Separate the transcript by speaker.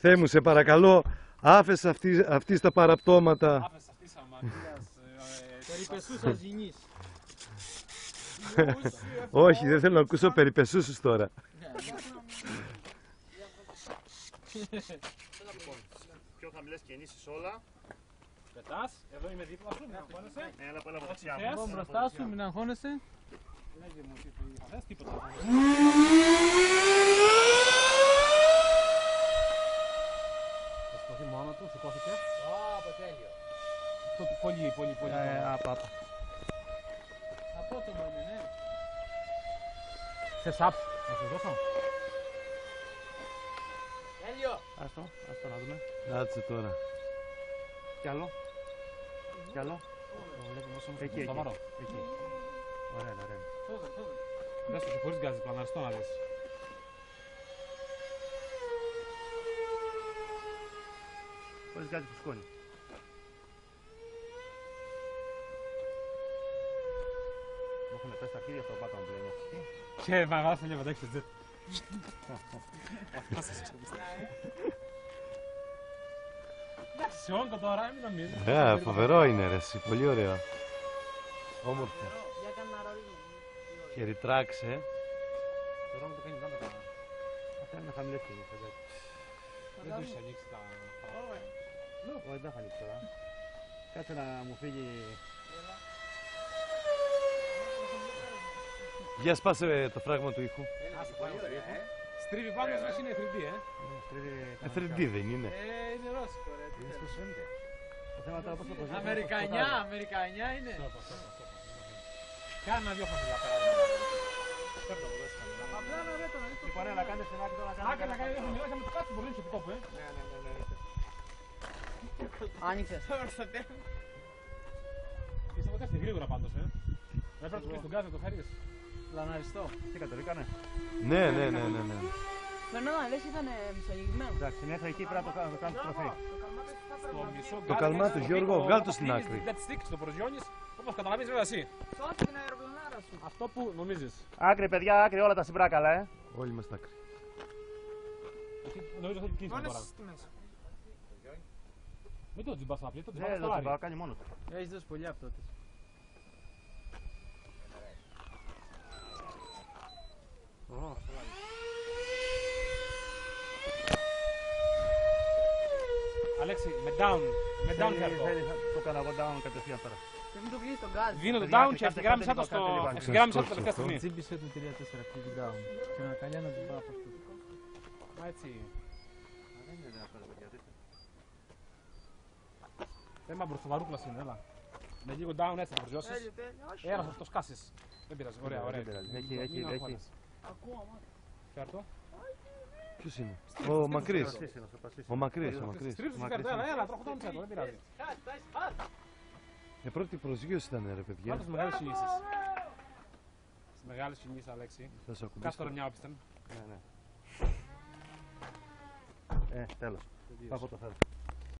Speaker 1: Θεέ μου, σε παρακαλώ, άφες αυτή στα παραπτώματα.
Speaker 2: Άφες αυτής αμαρτίας, περιπεσούσας γυνής.
Speaker 1: Όχι, δεν θέλω να ακούσω περιπεσούσους τώρα.
Speaker 3: Πιο χαμηλές κινήσεις όλα.
Speaker 2: Πετάς, εδώ είμαι δίπλα σου, μην αγχώνεσαι.
Speaker 3: Έλα από δεξιά μου.
Speaker 2: Εγώ μπροστά σου, μην αγχώνεσαι. Λέγε μου, θα θες τίποτα. Θα σηκωθεί μόνο του, σηκώθηκε.
Speaker 4: Τέλειο.
Speaker 2: Πολύ.
Speaker 4: Απ'.
Speaker 2: Απότομο είναι, ναι. Σε σαπ, να σου δώσω.
Speaker 4: Τέλειο.
Speaker 2: Άστο να δούμε.
Speaker 1: Κάτσε τώρα.
Speaker 2: Κι άλλο.
Speaker 3: Εκεί.
Speaker 2: Σοβαρό.
Speaker 3: Εκεί. Ωραία.
Speaker 2: Δες το χωρίς γκάζι, πλαναριστό να δεις.
Speaker 3: Χωρίς κάτι φουσκώνει. Μου έχουν πέσει τα χέρια στο πάτωμα που λένε.
Speaker 2: Και μαγάς μια μετάξυ τζετ. Σε όγκο τώρα, μην νομίζεις.
Speaker 1: Φοβερό είναι ρε εσύ, πολύ ωραίο. Όμορφο.
Speaker 4: Για κανένα ρόλο.
Speaker 1: Και ρητράξε.
Speaker 2: Τώρα να το κάνεις δάμε τα...
Speaker 3: Αυτά είναι χαμηλές κινήσεις.
Speaker 2: Δεν τους ανοίξει τα...
Speaker 3: Όχι, δεν θα ανοίξει τώρα. Κάτσε να μου φύγει.
Speaker 1: Για σπάσε το φράγμα του ήχου.
Speaker 2: Στρίβει πάνω μας είναι 3D,
Speaker 1: 3D δεν είναι.
Speaker 2: Είναι ρώσικο ρε.
Speaker 3: Το θέμα τώρα πώς το προσέχει.
Speaker 4: Αμερικανιά είναι.
Speaker 2: Κάνε ένα δυο χαμηλά πέρα. Παίρνω εδώ, έτσι χαμηλά.
Speaker 4: Απλά να ρε το να δεις.
Speaker 3: Λοιπόν, έλα, κάντε στενάκι τώρα.
Speaker 2: Άκρα να κάνει δύο χαμηλά, είχαμε το κάτσο μπορεί να έχει τόπο,
Speaker 4: Άνοιξες.
Speaker 2: Είσαι ποτέ στη γρήγορα πάντως, Δεν πρέπει να του πεις τον γκάζι να το φέρεις.
Speaker 4: Λαναριστό.
Speaker 3: Τι κατορίκανε.
Speaker 1: Ναι.
Speaker 4: Φαινόταν, λες ήταν μισογεγμένο.
Speaker 3: Εντάξει, μέχρι εκεί πρέπει να το κάνεις τροφή.
Speaker 2: Στο μισό
Speaker 1: Το καλμά του, Γιώργο, βγάλ' το στην άκρη.
Speaker 2: Δεν τη στήξεις, το προσγειώνεις, όπως καταλαβαίνεις βέβαια εσύ.
Speaker 4: Σώθηκε την αεροπλανάρα σου.
Speaker 2: Αυτό που νομίζεις.
Speaker 3: Άκρη, παιδιά, άκρη, όλα τα συμπράκαλα,
Speaker 1: Όλοι μας τα άκρη.
Speaker 2: Νομίζω ότι κλείσουμε
Speaker 4: Μόνες
Speaker 2: τώρα.
Speaker 4: στη μέση.
Speaker 2: Μην το τζιμπάς να πει, το τζιμπάς
Speaker 3: Δεν
Speaker 2: στο
Speaker 3: το
Speaker 2: λάρι.
Speaker 3: πάω, κάνει μόνο του.
Speaker 4: Έχεις δώσει πολύ από τότε.
Speaker 2: Αλέξη, με down φέρτο.
Speaker 3: Το έκανα εγώ down κατευθείαν πέρα.
Speaker 4: Και μην το κλείσεις τον γκάζ.
Speaker 2: Δίνω το
Speaker 3: Παιδιά,
Speaker 2: down και
Speaker 3: κάντε
Speaker 2: ευθυγράμμισα το
Speaker 3: λίγο,
Speaker 2: στο...
Speaker 3: κάντε λίγο.
Speaker 2: Ευθυγράμμισα το τελευταία στιγμή.
Speaker 4: Τσίμπησε του 3-4 κλείσει down. Και να καλιά να την πάω από αυτό.
Speaker 2: Μα έτσι. Θέμα μπροστοβαρούκλας είναι, έλα. Με λίγο down έτσι να προσγειώσεις. Έλα, θα το σκάσεις. Δεν πειράζει, ωραία.
Speaker 3: Έχει.
Speaker 4: Ακούω, μα.
Speaker 2: Φέρτο.
Speaker 1: Ποιος είναι? Ο Μακρύς. Ο Μακρύς.
Speaker 2: Στρίψου σου φέρτο, έλα, τροχοτώνησε το, δεν πειράζει.
Speaker 1: Πρώτη προσγείωση ήταν ρε παιδιά.
Speaker 2: Πάντως μεγάλες κινήσεις. Στις μεγάλες κινήσεις, Αλέξη.
Speaker 1: Θα σου
Speaker 2: Κάτσε τώρα
Speaker 1: ακουμπήσω.
Speaker 2: μια όπισθεν.
Speaker 3: Τέλος. Θα πω το θέλω.